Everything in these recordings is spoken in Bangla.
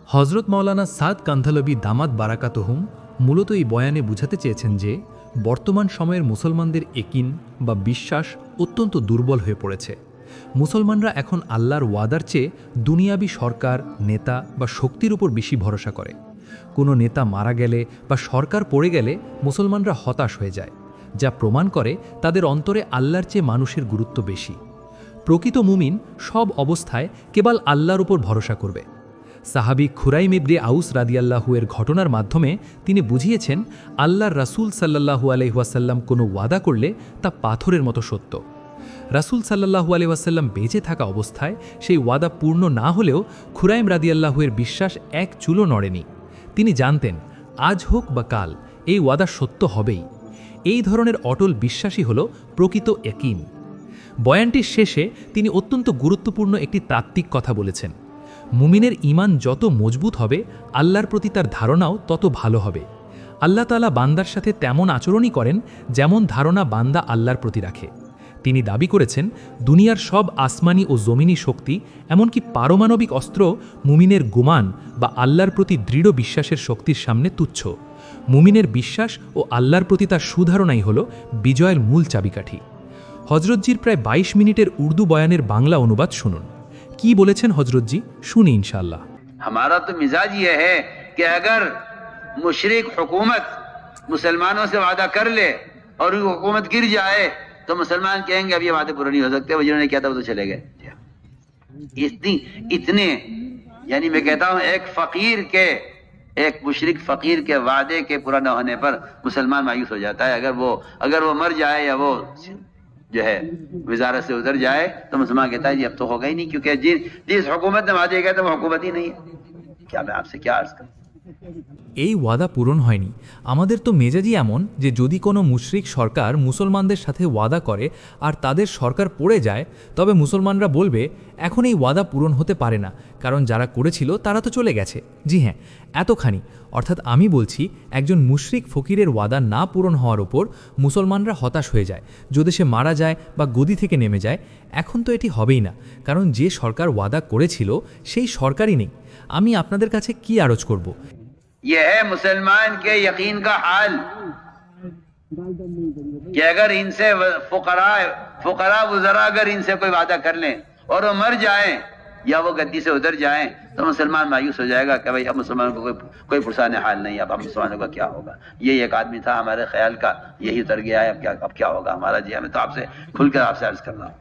হজরত মাওলানা সাদ কান্ধালবি দামাত বারাকাতহুম মূলত এই বয়ানে বুঝাতে চেয়েছেন যে বর্তমান সময়ের মুসলমানদের একিন বা বিশ্বাস অত্যন্ত দুর্বল হয়ে পড়েছে। মুসলমানরা এখন আল্লাহর ওয়াদার চেয়ে দুনিয়াবি সরকার, নেতা বা শক্তির উপর বেশি ভরসা করে। কোনো নেতা মারা গেলে বা সরকার পড়ে গেলে মুসলমানরা হতাশ হয়ে যায়, যা প্রমাণ করে তাদের অন্তরে আল্লাহর চেয়ে মানুষের গুরুত্ব বেশি। প্রকৃত মুমিন সব অবস্থায় কেবল আল্লাহর উপর ভরসা করবে। সাহাবী খুরাইম ইবনে আউস রাদিয়াল্লাহু এর ঘটনার মাধ্যমে তিনি বুঝিয়েছেন, আল্লাহর রাসূল সাল্লাল্লাহু আলাইহি ওয়াসাল্লাম কোনো ওয়াদা করলে তা পাথরের মতো সত্য। রাসূল সাল্লাল্লাহু আলাইহি ওয়াসাল্লাম বেঁচে থাকা অবস্থায় সেই ওয়াদা পূর্ণ না হলেও খুরাইম রাদিয়াল্লাহু এর বিশ্বাস এক চুলও নড়েনি। তিনি জানতেন, আজ হোক বা কাল এই ওয়াদা সত্য হবেই। এই ধরনের অটল বিশ্বাসই হল প্রকৃত ইয়াকিন। বয়ানটির শেষে তিনি অত্যন্ত গুরুত্বপূর্ণ একটি তাত্ত্বিক কথা বলেছেন। মুমিনের ঈমান যত মজবুত হবে, আল্লাহর প্রতি তার ধারণাও তত ভালো হবে। আল্লাহ তাআলা বান্দার সাথে তেমন আচরণই করেন যেমন ধারণা বান্দা আল্লাহর প্রতি রাখে। তিনি দাবি করেছেন, দুনিয়ার সব আসমানি ও জমিনি শক্তি, এমনকি পারমাণবিক অস্ত্র মুমিনের গুমান বা আল্লাহর প্রতি দৃঢ় বিশ্বাসের শক্তির সামনে তুচ্ছ। মুমিনের বিশ্বাস ও আল্লাহর প্রতি তার সুধারণাই হল বিজয়ের মূল চাবিকাঠি। হজরতজির প্রায় ২২ মিনিটের উর্দু বয়ানের বাংলা অনুবাদ শুনুন। কি বলেছেন হজরতজি, শুনি ইনশাআল্লাহ। हमारा तो मिजाज ये है कि अगर मुशरिक हुकूमत मुसलमानों से वादा कर ले और वो हुकूमत गिर जाए तो मुसलमान कहेंगे अब ये वादे पूरे नहीं हो सकते, वो जिन्होंने किया था वो तो चले गए। इतने यानी मैं कहता हूँ एक मुशरिक फकीर के वादे के पूरा न होने पर मुसलमान मायूस हो जाता है। अगर वो मर जाए या वो जो है वजारत से उतर जाए तो मुसलमान कहता है जी अब तो होगा ही नहीं, क्योंकि जिस हुकूमत ने वादे किया था वो हुकूमत ही नहीं है। क्या मैं आपसे क्या अर्ज करूं। এই ওয়াদা পূরণ হয়নি। আমাদের তো মেজাজই এমন যে যদি কোনো মুশরিক সরকার মুসলমানদের সাথে ওয়াদা করে আর তাদের সরকার পড়ে যায়, তবে মুসলমানরা বলবে এখন এই ওয়াদা পূরণ হতে পারে না, কারণ যারা করেছিল তারা তো চলে গেছে। জি হ্যাঁ, এতখানি। অর্থাৎ আমি বলছি, একজন মুশরিক ফকিরের ওয়াদা না পূরণ হওয়ার ওপর মুসলমানরা হতাশ হয়ে যায়। যদি সে মারা যায় বা গদি থেকে নেমে যায়, এখন তো এটি হবেই না, কারণ যে সরকার ওয়াদা করেছিল সেই সরকারই नेই। আমি আপনাদের কাছে কি আরজ করব। यह है मुसलमान के यकीन का हाल कि अगर इनसे फुकरा वज़रा अगर इनसे कोई वादा कर लें और वो मर जाएं या वो गद्दी से उतर जाएं तो मुसलमान मायूस हो जाएगा कि भाई अब मुसलमानों को कोई पुरसान हाल नहीं, अब हम मुसलमानों का क्या होगा। ये एक आदमी था हमारे ख्याल का, यही उतर गया है, अब क्या होगा हमारा। जी मैं तो आपसे खुलकर आपसे अर्ज कर रहा हूँ।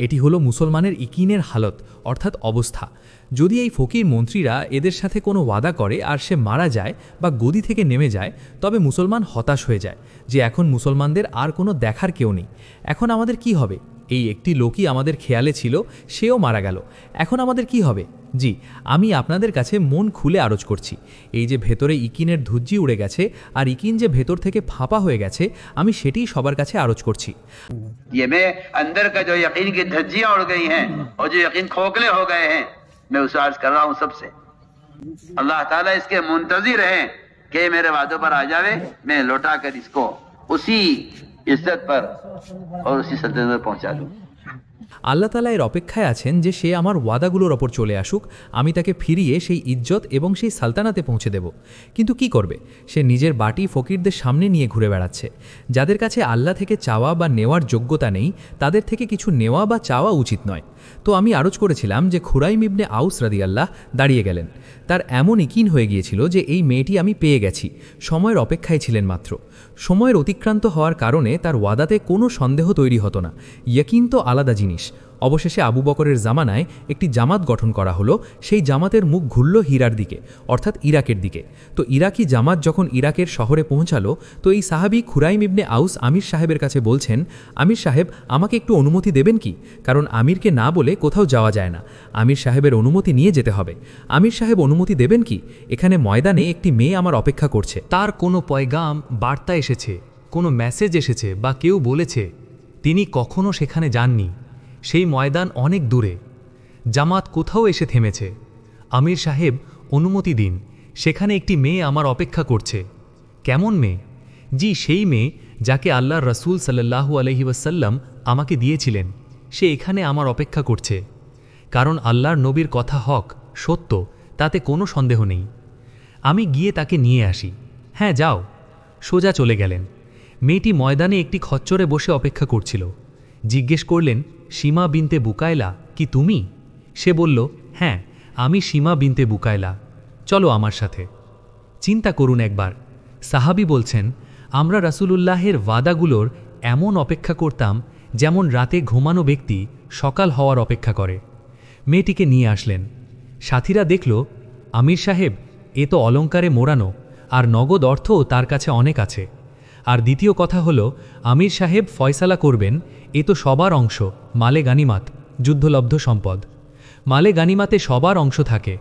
এটি হলো মুসলমানের ইকিনের হালত, অর্থাৎ অবস্থা। যদি এই ফকির মন্ত্রীরা এদের সাথে কোনো ওয়াদা করে আর সে মারা যায় বা গদি থেকে নেমে যায়, তবে মুসলমান হতাশ হয়ে যায় যে এখন মুসলমানদের আর কোনো দেখার কেউ নেই। এখন আমাদের কি হবে? এই একটি লোকই আমাদের খেয়ালে ছিল, সেও মারা গেল। এখন আমাদের কি হবে? জি, আমি আপনাদের কাছে মন খুলে আরজ করছি। এই যে ভেতরে ইকিনের ধুজ্জি উড়ে গেছে আর ইকিন যে ভেতর থেকে ফাঁপা হয়ে গেছে, আমি সেটিই সবার কাছে আরজ করছি। ये मैं अंदर का जो यकीन की धज्जियां उड़ गई हैं और जो यकीन खोखले हो गए हैं, मैं उसे अर्ज कर रहा हूं सबसे। अल्लाह ताला इसके मुंतजिर हैं कि मेरे वादों पर आ जावे, मैं लौटा कर इसको उसी इज्जत पर और उसी सल्तनत पर पहुंचा दूं। আল্লাহ তাআলা এর অপেক্ষায় আছেন যে সে আমার ওয়াদাগুলোর ওপর চলে আসুক, আমি তাকে ফিরিয়ে সেই ইজ্জত এবং সেই সালতানাতে পৌঁছে দেব। কিন্তু কি করবে? সে নিজের বাটি ফকিরদের সামনে নিয়ে ঘুরে বেড়াচ্ছে। যাদের কাছে আল্লাহ থেকে চাওয়া বা নেওয়ার যোগ্যতা নেই, তাদের থেকে কিছু নেওয়া বা চাওয়া উচিত নয়। তো আমি আরজ করেছিলাম যে খুরাইম ইবনে আউস রাদিয়াল্লাহ দাঁড়িয়ে গেলেন। তার এমন ইকিন হয়ে গিয়েছিল যে এই মেয়েটি আমি পেয়ে গেছি, সময়ের অপেক্ষায় ছিলেন মাত্র। সময়ের অতিক্রান্ত হওয়ার কারণে তার ওয়াদাতে কোনো সন্দেহ তৈরি হতো না। ইয়াকিন তো আলাদা জিনিস। অবশেষে আবু বকরের জামানায় একটি জামাত গঠন করা হলো। সেই জামাতের মুখ ঘুরল হীরার দিকে, অর্থাৎ ইরাকের দিকে। তো ইরাকি জামাত যখন ইরাকের শহরে পৌঁছালো, তো এই সাহাবী খুরাইম ইবনে আউস আমির সাহেবের কাছে বলছেন, আমির সাহেব আমাকে একটু অনুমতি দেবেন কি? কারণ আমিরকে না বলে কোথাও যাওয়া যায় না, আমির সাহেবের অনুমতি নিয়ে যেতে হবে। আমির সাহেব অনুমতি দেবেন কি? এখানে ময়দানে একটি মেয়ে আমার অপেক্ষা করছে। তার কোনো পয়গাম বার্তা এসেছে, কোনো মেসেজ এসেছে বা কেউ বলেছে, তিনি কখনো সেখানে যাননি। সেই ময়দান অনেক দূরে, জামাত কোথাও এসে থেমেছে। আমির সাহেব অনুমতি দিন, সেখানে একটি মেয়ে আমার অপেক্ষা করছে। কেমন মেয়ে? জি, সেই মেয়ে যাকে আল্লাহর রাসূল সাল্লাল্লাহু আলাইহি ওয়াসাল্লাম আমাকে দিয়েছিলেন। সে এখানে আমার অপেক্ষা করছে, কারণ আল্লাহর নবীর কথা হক, সত্য, তাতে কোনো সন্দেহ নেই। আমি গিয়ে তাকে নিয়ে আসি। হ্যাঁ, যাও। সোজা চলে গেলেন। মেয়েটি ময়দানে একটি খচ্চরে বসে অপেক্ষা করছিল। জিজ্ঞেস করলেন, সীমা বিনতে বুকায়লা কি তুমি? সে বলল, হ্যাঁ, আমি সীমা বিনতে বুকায়লা, চলো আমার সাথে। চিন্তা করুন একবার, সাহাবী বলছেন, আমরা রাসূলুল্লাহের ওয়াদাগুলোর এমন অপেক্ষা করতাম যেমন রাতে ঘুমানো ব্যক্তি সকাল হওয়ার অপেক্ষা করে। মেয়েটিকে নিয়ে আসলেন। সাথীরা দেখল, আমির সাহেব, এ তো অলঙ্কারে মোড়ানো, আর নগদ অর্থও তার কাছে অনেক আছে। আর দ্বিতীয় কথা হলো, আমির সাহেব ফয়সালা করবেন, এ তো সবার অংশ, মালে গানিমাত, যুদ্ধলব্ধ সম্পদ। মালে গানিমাতে সবার অংশ থাকে,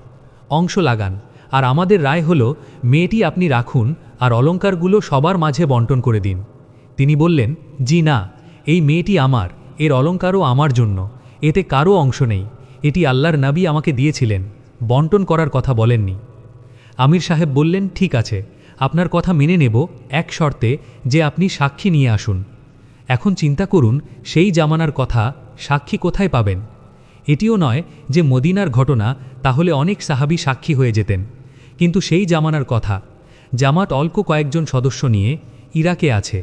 অংশ লাগান। আর আমাদের রায় হলো, মেয়েটি আপনি রাখুন আর অলঙ্কারগুলো সবার মাঝে বন্টন করে দিন। তিনি বললেন, জি না, এই মেয়েটি আমার, এর অলঙ্কারও আমার জন্য, এতে কারও অংশ নেই, এটি আল্লাহর নবী আমাকে দিয়েছিলেন, বন্টন করার কথা বলেননি। আমির সাহেব বললেন, ঠিক আছে, আপনার কথা মেনে নেব, এক শর্তে, যে আপনি সাক্ষী নিয়ে আসুন। এখন চিন্তা করুন, সেই জামানার কথা, সাক্ষী কোথায় পাবেন? এটিও নয় যে মদিনার ঘটনা, তাহলে অনেক সাহাবী সাক্ষী হয়ে যেতেন। কিন্তু সেই জামানার কথা, জামাত অল্প কয়েকজন সদস্য নিয়ে ইরাকে আছে।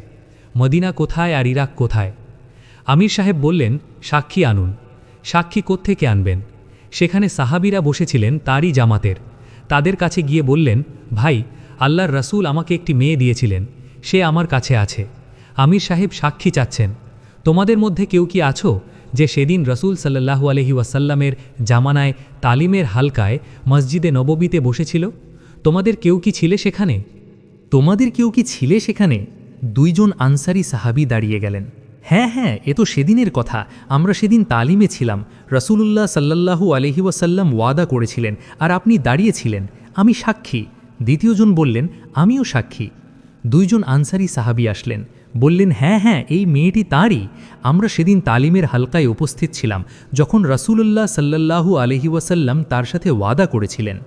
মদিনা কোথায় আর ইরাক কোথায়? আমির সাহেব বললেন, সাক্ষী আনুন। সাক্ষী কোত্থেকে আনবেন? সেখানে সাহাবীরা বসেছিলেন তারই জামাতের। তাদের কাছে গিয়ে বললেন, ভাই, আল্লাহর রাসূল আমাকে একটি মেয়ে দিয়েছিলেন, সে আমার কাছে আছে। আমির সাহেব সাক্ষী চাচ্ছেন। তোমাদের মধ্যে কেউ কি আছো যে সেদিন রাসূল সাল্লাল্লাহু আলাইহি ওয়াসাল্লামের জামানায় তালিমের হালকায় মসজিদে নববীতে বসেছিল? তোমাদের কেউ কি ছিলে সেখানে? তোমাদের কেউ কি ছিলে সেখানে? দুইজন আনসারি সাহাবী দাঁড়িয়ে গেলেন। হ্যাঁ হ্যাঁ, এ তো সেদিনের কথা, আমরা সেদিন তালিমে ছিলাম, রাসূলুল্লাহ সাল্লাল্লাহু আলাইহি ওয়াসাল্লাম ওয়াদা করেছিলেন, আর আপনি দাঁড়িয়েছিলেন, আমি সাক্ষী। দ্বিতীয়জন বললেন, আমিও সাক্ষী। দুইজন আনসারি সাহাবী আসলেন, বললেন, হ্যাঁ হ্যাঁ, এই মেয়েটি তাঁরই, আমরা সেদিন তালিমের হালকায় উপস্থিত ছিলাম যখন রাসূলুল্লাহ সাল্লাল্লাহু আলাইহি ওয়াসাল্লাম তার সাথে ওয়াদা করেছিলেন।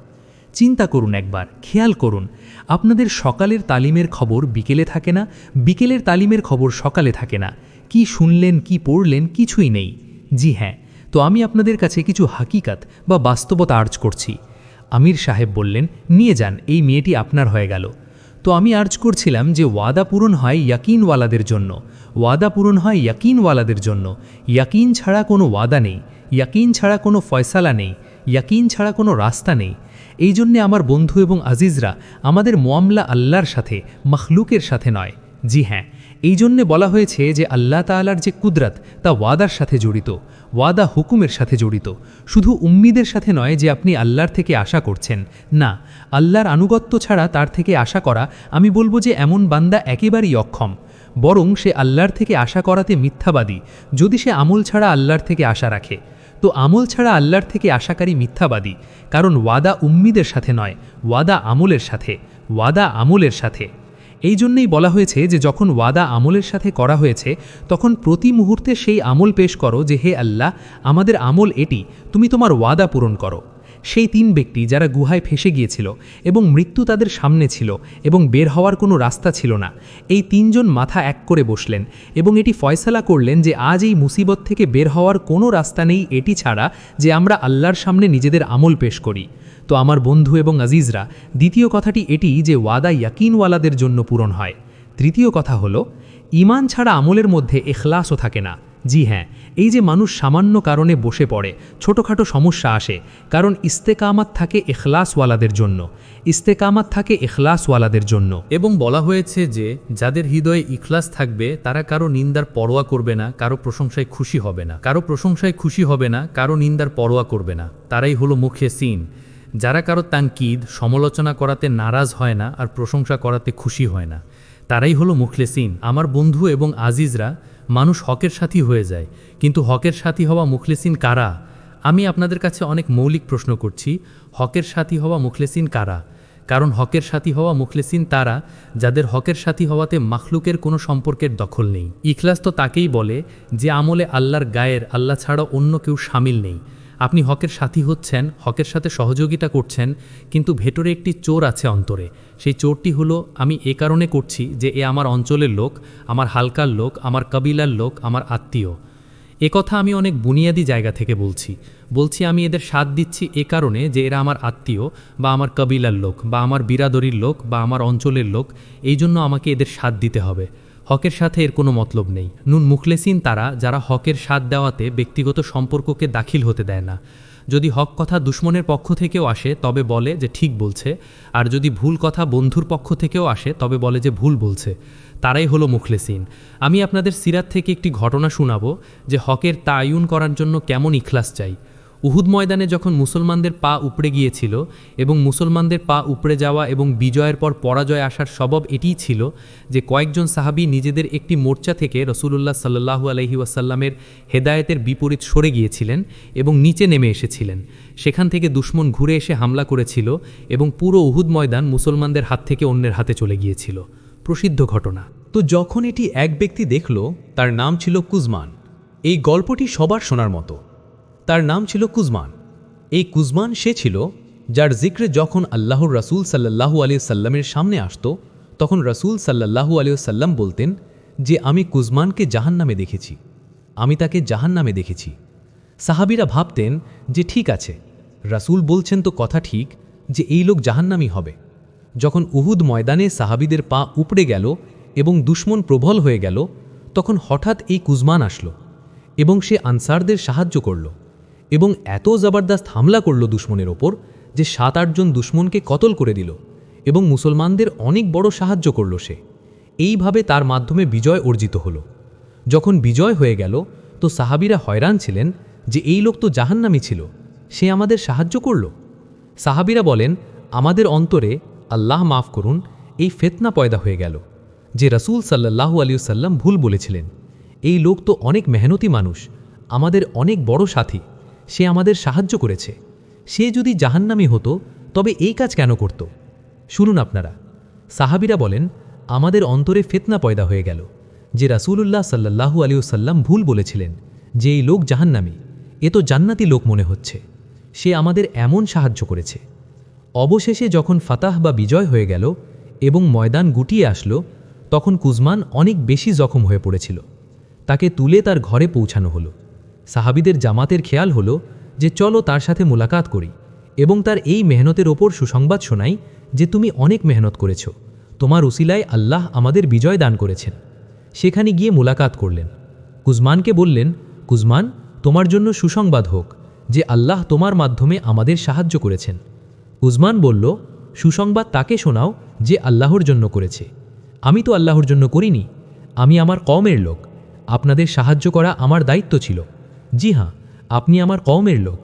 চিন্তা করুন একবার, খেয়াল করুন, আপনাদের সকালের তালিমের খবর বিকেলে থাকে না, বিকেলের তালিমের খবর সকালে থাকে না। কি শুনলেন, কি পড়লেন, কিছুই নেই। জি হ্যাঁ, তো আমি আপনাদের কাছে কিছু হাকিকাত বা বাস্তবতা আর্জ করছি। আমির সাহেব বললেন, নিয়ে যান, এই মেয়েটি আপনার হয়ে গেল। তো আমি আর্জ করছিলাম যে ওয়াদা পূরণ হয় ইয়াকিনওয়ালাদের জন্য, ওয়াদা পূরণ হয় ইয়াকিনওয়ালাদের জন্য। ইয়াকিন ছাড়া কোনো ওয়াদা নেই, ইয়াকিন ছাড়া কোনো ফয়সালা নেই, ইয়াকিন ছাড়া কোনো রাস্তা নেই। এই জন্যে আমার বন্ধু এবং আজিজরা, আমাদের মোয়ামলা আল্লাহর সাথে, মখলুকের সাথে নয়। জি হ্যাঁ, এই জন্যে বলা হয়েছে যে আল্লাহ তাআলার যে কুদরত, তা ওয়াদার সাথে জড়িত, ওয়াদা হুকুমের সাথে জড়িত। শুধু উম্মিদের সাথে নয় যে আপনি আল্লাহর থেকে আশা করছেন, না, আল্লাহর আনুগত্য ছাড়া তার থেকে আশা করা, আমি বলবো যে এমন বান্দা একেবারেই অক্ষম। বরং সে আল্লাহর থেকে আশা করাতে মিথ্যাবাদী, যদি সে আমল ছাড়া আল্লাহর থেকে আশা রাখে। তো আমল ছাড়া আল্লাহর থেকে আশাকারী মিথ্যাবাদী, কারণ ওয়াদা উম্মিদের সাথে নয়, ওয়াদা আমলের সাথে, ওয়াদা আমলের সাথে। এই জন্যেই বলা হয়েছে যে যখন ওয়াদা আমলের সাথে করা হয়েছে, তখন প্রতি মুহূর্তে সেই আমল পেশ করো যে, হে আল্লাহ, আমাদের আমল এটি, তুমি তোমার ওয়াদা পূরণ করো। সেই তিন ব্যক্তি যারা গুহায় ফেসে গিয়েছিল এবং মৃত্যু তাদের সামনে ছিল এবং বের হওয়ার কোনো রাস্তা ছিল না, এই তিনজন মাথা এক করে বসলেন এবং এটি ফয়সালা করলেন যে আজ এই মুসিবত থেকে বের হওয়ার কোনো রাস্তা নেই এটি ছাড়া যে আমরা আল্লাহর সামনে নিজেদের আমল পেশ করি। তো আমার বন্ধু এবং আজিজরা, দ্বিতীয় কথাটি এটি যে ওয়াদা ইয়াকিনওয়ালাদের জন্য পূরণ হয়। তৃতীয় কথা হলো, ঈমান ছাড়া আমলের মধ্যে ইখলাসও থাকে না। জি হ্যাঁ, এই যে মানুষ সামান্য কারণে বসে পড়ে, ছোটোখাটো সমস্যা আসে, কারণ ইস্তেকামাত থাকে ইখলাসওয়ালাদের জন্য, ইস্তেকামাত থাকে ইখলাসওয়ালাদের জন্য। এবং বলা হয়েছে যে যাদের হৃদয়ে ইখলাস থাকবে তারা কারো নিন্দার পরোয়া করবে না, কারো প্রশংসায় খুশি হবে না, কারো প্রশংসায় খুশি হবে না, কারো নিন্দার পরোয়া করবে না। তারাই হলো মুখলিসিন, যারা কারো তানকিদ, সমালোচনা করাতে নারাজ হয় না আর প্রশংসা করাতে খুশি হয় না। তারাই হলো মুখলিসিন। আমার বন্ধু এবং আজিজরা, মানুষ হকের সাথী হয়ে যায়, কিন্তু হকের সাথী হওয়া মুখলিসিন কারা? আমি আপনাদের কাছে অনেক মৌলিক প্রশ্ন করছি, হকের সাথী হওয়া মুখলিসিন কারা? কারণ হকের সাথী হওয়া মুখলিসিন তারা যাদের হকের সাথী হওয়াতে মাখলুকের কোনো সম্পর্কের দখল নেই। ইখলাস তো তাকেই বলে যে আমলে আল্লাহর গায়ের, আল্লাহ ছাড়া অন্য কেউ শামিল নেই। আপনি হকের সাথী হচ্ছেন, হকের সাথে সহযোগিতা করছেন, কিন্তু ভেতরে একটি চোর আছে অন্তরে। সেই চোরটি হলো, আমি এ কারণে করছি যে এ আমার অঞ্চলের লোক, আমার হালকার লোক, আমার কবিলার লোক, আমার আত্মীয়। কথা আমি অনেক বুনিয়াদি জায়গা থেকে বলছি আমি এদের সাথ দিচ্ছি এ কারণে যে এরা আমার আত্মীয় বা আমার কবিলার লোক বা আমার বিরাদরির লোক বা আমার অঞ্চলের লোক, এই জন্য আমাকে এদের সাথ দিতে হবে। হকের সাথে এর কোনো মতলব নেই। মুখলেসিন তারা, যারা হকের সাথ দেওয়াতে ব্যক্তিগত সম্পর্ককে দাখিল হতে দেয় না। যদি হক কথা দুশ্মনের পক্ষ থেকেও আসে তবে বলে যে ঠিক বলছে, আর যদি ভুল কথা বন্ধুর পক্ষ থেকেও আসে তবে বলে যে ভুল বলছে। তারাই হলো মুখলেসিন। আমি আপনাদের সিরাত থেকে একটি ঘটনা শোনাবো যে হকের তায়ুন করার জন্য কেমন ইখলাস চাই। উহুদ ময়দানে যখন মুসলমানদের পা উপড়ে গিয়েছিল এবং মুসলমানদের পা উপড়ে যাওয়া এবং বিজয়ের পর পরাজয় আসার সবব এটিই ছিল যে কয়েকজন সাহাবী নিজেদের একটি মোর্চা থেকে রসুলুল্লাহ সাল্লাল্লাহু আলাইহি ওয়াসাল্লামের হেদায়েতের বিপরীত সরে গিয়েছিলেন এবং নিচে নেমে এসেছিলেন। সেখান থেকে দুশমন ঘুরে এসে হামলা করেছিল এবং পুরো উহুদ ময়দান মুসলমানদের হাত থেকে অন্যের হাতে চলে গিয়েছিল। প্রসিদ্ধ ঘটনা। তো যখন এটি এক ব্যক্তি দেখল, তার নাম ছিল কুজমান। এই গল্পটি সবার শোনার মতো। তার নাম ছিল কুজমান। এই কুজমান সে ছিল যার জিক্রে যখন আল্লাহর রাসূল সাল্লাল্লাহু আলাইহি সাল্লামের সামনে আসত তখন রাসূল সাল্লাল্লাহু আলাইহি সাল্লাম বলতেন যে আমি কুজমানকে জাহান্নামে দেখেছি, আমি তাকে জাহান্নামে দেখেছি। সাহাবীরা ভাবতেন যে ঠিক আছে, রাসূল বলছেন তো কথা ঠিক যে এই লোক জাহান্নামী হবে। যখন উহুদ ময়দানে সাহাবীদের পা উপড়ে গেল এবং দুশমন প্রবল হয়ে গেল, তখন হঠাৎ এই কুজমান আসলো এবং সে আনসারদের সাহায্য করল এবং এত জবরদস্ত হামলা করল দুশমনের ওপর যে ৭-৮ জন দুশমনকে কতল করে দিল এবং মুসলমানদের অনেক বড় সাহায্য করল সে। এইভাবে তার মাধ্যমে বিজয় অর্জিত হলো। যখন বিজয় হয়ে গেল তো সাহাবীরা হয়রান ছিলেন যে এই লোক তো জাহান্নামী ছিল, সে আমাদের সাহায্য করল। সাহাবীরা বলেন, আমাদের অন্তরে, আল্লাহ মাফ করুন, এই ফিতনা পয়দা হয়ে গেল যে রাসূল সাল্লাল্লাহু আলাইহি সাল্লাম ভুল বলেছিলেন। এই লোক তো অনেক মেহনতি মানুষ, আমাদের অনেক বড় সাথী, সে আমাদের সাহায্য করেছে। সে যদি জাহান্নামী হতো তবে এই কাজ কেন করত? শুনুন আপনারা। সাহাবীরা বলেন, আমাদের অন্তরে ফিতনা পয়দা হয়ে গেল যে রাসূলুল্লাহ সাল্লাল্লাহু আলাইহি সাল্লাম ভুল বলেছিলেন যে এই লোক জাহান্নামী, এ তো জান্নাতি লোক মনে হচ্ছে, সে আমাদের এমন সাহায্য করেছে। অবশেষে যখন ফাতাহ বা বিজয় হয়ে গেল এবং ময়দান গুটিয়ে আসলো, তখন কুজমান অনেক বেশি জখম হয়ে পড়েছিল। তাকে তুলে তার ঘরে পৌঁছানো হলো। সাহাবীদের জামাতের খেয়াল হলো যে চলো তার সাথে মোলাকাত করি এবং তার এই মেহনতের ওপর সুসংবাদ শোনাই যে তুমি অনেক মেহনত করেছ, তোমার উসিলায় আল্লাহ আমাদের বিজয় দান করেছেন। সেখানে গিয়ে মোলাকাত করলেন। কুজমানকে বললেন, কুজমান, তোমার জন্য সুসংবাদ হোক যে আল্লাহ তোমার মাধ্যমে আমাদের সাহায্য করেছেন। কুজমান বলল, সুসংবাদ তাকে শোনাও যে আল্লাহর জন্য করেছে। আমি তো আল্লাহর জন্য করিনি, আমি আমার কওমের লোক, আপনাদের সাহায্য করা আমার দায়িত্ব ছিল। জি হ্যাঁ, আপনি আমার কওমের লোক,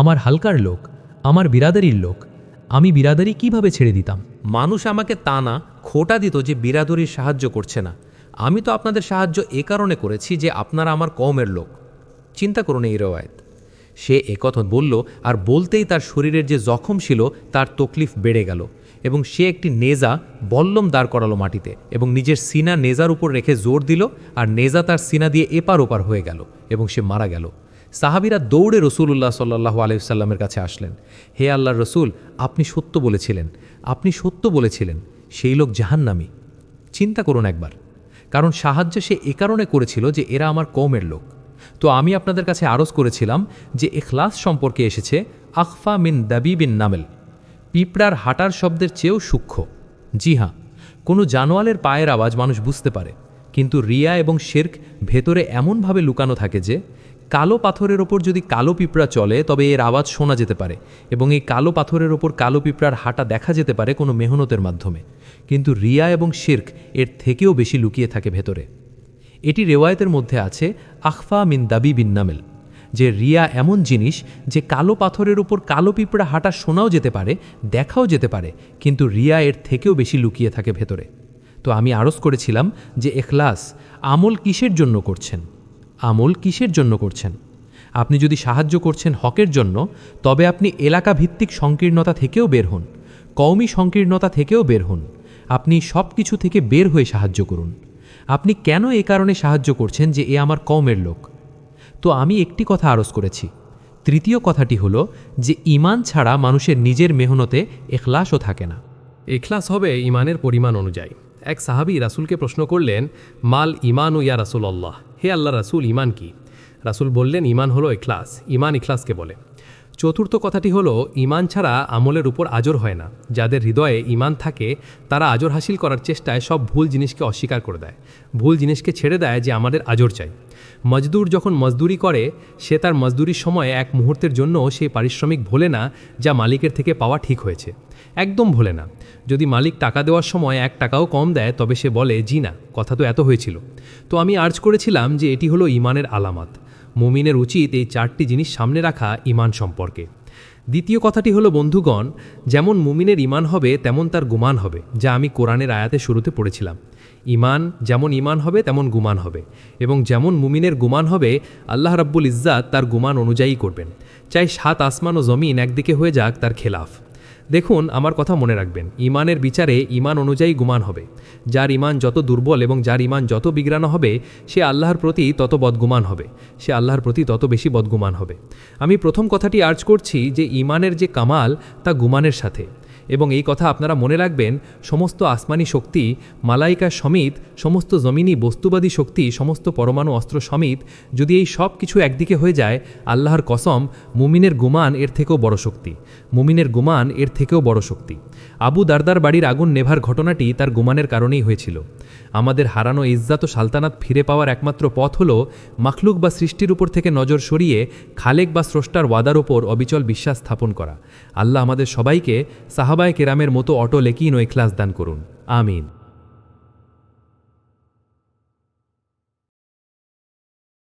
আমার হালকার লোক, আমার বিরাদারির লোক, আমি বিরাদারি কিভাবে ছেড়ে দিতাম? মানুষ আমাকে তা না খোটা দিত যে বিরাদরির সাহায্য করছে না। আমি তো আপনাদের সাহায্য এ কারণে করেছি যে আপনারা আমার কওমের লোক। চিন্তা করুন এই রওয়ায়াত। সে একথা বলল আর বলতেই তার শরীরের যে জখম ছিল তার তকলিফ বেড়ে গেল এবং সে একটি নেজা বল্লম দাঁড় করালো মাটিতে এবং নিজের সিনা নেজার উপর রেখে জোর দিল আর নেজা তার সিনা দিয়ে এপার ওপার হয়ে গেল এবং সে মারা গেল। সাহাবীরা দৌড়ে রসুলুল্লাহ সাল্লাল্লাহু আলাইহি সাল্লামের কাছে আসলেন। হে আল্লাহর রসুল, আপনি সত্য বলেছিলেন, আপনি সত্য বলেছিলেন, সেই লোক জাহান্নামী। চিন্তা করুন একবার, কারণ সাহায্য সে এ কারণে করেছিল যে এরা আমার কওমের লোক। তো আমি আপনাদের কাছে আরজ করেছিলাম যে ইখলাস সম্পর্কে এসেছে আখফা মিন দাবিবিন নামেল, পিঁপড়ার হাঁটার শব্দের চেয়েও সূক্ষ্ম। জি হ্যাঁ, কোনো জানোয়ারের পায়ের আওয়াজ মানুষ বুঝতে পারে, কিন্তু রিয়া এবং শিরক ভেতরে এমনভাবে লুকানো থাকে যে কালো পাথরের ওপর যদি কালো পিঁপড়া চলে তবে এর আওয়াজ শোনা যেতে পারে এবং এই কালো পাথরের ওপর কালো পিঁপড়ার হাঁটা দেখা যেতে পারে কোনো মেহনতের মাধ্যমে, কিন্তু রিয়া এবং শিরক এর থেকেও বেশি লুকিয়ে থাকে ভেতরে। এটি রেওয়ায়েতের মধ্যে আছে আখফা মিন দাবিবিন নামেল, যে রিয়া এমন জিনিস যে কালো পাথরের উপর কালো পিঁপড়া হাঁটা শোনাও যেতে পারে, দেখাও যেতে পারে, কিন্তু রিয়া এর থেকেও বেশি লুকিয়ে থাকে ভেতরে। তো আমি আরজ করেছিলাম যে ইখলাস আমল কিসের জন্য করছেন, আমল কিসের জন্য করছেন। আপনি যদি সাহায্য করছেন হকের জন্য, তবে আপনি এলাকা ভিত্তিক সংকীর্ণতা থেকেও বের হন, কওমি সংকীর্ণতা থেকেও বের হন, আপনি সব কিছু থেকে বের হয়ে সাহায্য করুন। আপনি কেন এ কারণে সাহায্য করছেন যে এ আমার কওমের লোক। তো আমি একটি কথা আরজ করেছি। তৃতীয় কথাটি হলো যে ঈমান ছাড়া মানুষের নিজের মেহনতে ইখলাসও থাকে না। ইখলাস হবে ঈমানের পরিমাণ অনুযায়ী। এক সাহাবী রাসূলকে প্রশ্ন করলেন, মাল ঈমান ও ইয়া রাসূলুল্লাহ, হে আল্লাহ রাসূল, ঈমান কি? রাসূল বললেন ইমান হলো ইখলাস, ইমান ইখলাসকে বলে। চতুর্থ কথাটি হলো ইমান ছাড়া আমলের উপর আজর হয় না। যাদের হৃদয়ে ইমান থাকে তারা আজর হাসিল করার চেষ্টায় সব ভুল জিনিসকে অস্বীকার করে দেয়, ভুল জিনিসকে ছেড়ে দেয় যে আমাদের আজর চাই। মজদুর যখন মজদুরি করে সে তার মজদুরির সময় এক মুহূর্তের জন্য সেই পারিশ্রমিক ভোলে না যা মালিকের থেকে পাওয়া ঠিক হয়েছে, একদম ভোলে না। যদি মালিক টাকা দেওয়ার সময় 1 টাকাও কম দেয় তবে সে বলে জি না, কথা তো এত হয়েছিল। তো আমি আর্জ করেছিলাম যে এটি হলো ইমানের আলামত। মুমিনের উচিত এই 4টি জিনিস সামনে রাখা ইমান সম্পর্কে। দ্বিতীয় কথাটি হলো বন্ধুগণ, যেমন মুমিনের ইমান হবে তেমন তার গুমান হবে, যা আমি কোরআনের আয়াতে শুরুতে পড়েছিলাম। ইমান যেমন ইমান হবে তেমন গুমান হবে, এবং যেমন মুমিনের গুমান হবে আল্লাহ রাব্বুল ইজ্জাত তার গুমান অনুযায়ী করবেন, চাই 7 আসমান ও জমিন একদিকে হয়ে যাক তার খেলাফ। দেখুন, আমার কথা মনে রাখবেন, ইমানের বিচারে ইমান অনুযায়ী গুমান হবে। যার ইমান যত দুর্বল এবং যার ইমান যত বিগ্রানো হবে সে আল্লাহর প্রতি তত বদগুমান হবে, সে আল্লাহর প্রতি তত বেশি বদগুমান হবে। আমি প্রথম কথাটি আর্জ করছি যে ইমানের যে কামাল তা গুমানের সাথে, এবং এই কথা আপনারা মনে রাখবেন, সমস্ত আসমানি শক্তি, মালাইকা সমিত, সমস্ত জমিনি বস্তুবাদী শক্তি, সমস্ত পরমাণু অস্ত্র সমিত যদি এই সব কিছু একদিকে হয়ে যায়, আল্লাহর কসম মুমিনের গুমান এর থেকেও বড় শক্তি, মুমিনের গুমান এর থেকেও বড় শক্তি। আবু দারদার বাড়ির আগুন নেভার ঘটনাটি তার গুমানের কারণেই হয়েছিল। আমাদের হারানো ইজ্জাত ও সালতানাত ফিরে পাওয়ার একমাত্র পথ হল মাখলুক বা সৃষ্টির উপর থেকে নজর সরিয়ে খালেক বা স্রষ্টার ওয়াদার ওপর অবিচল বিশ্বাস স্থাপন করা। আল্লাহ আমাদের সবাইকে সাহাবায়ে কেরামের মতো অটল ইয়াকিন ও ইখলাস দান করুন। আমিন।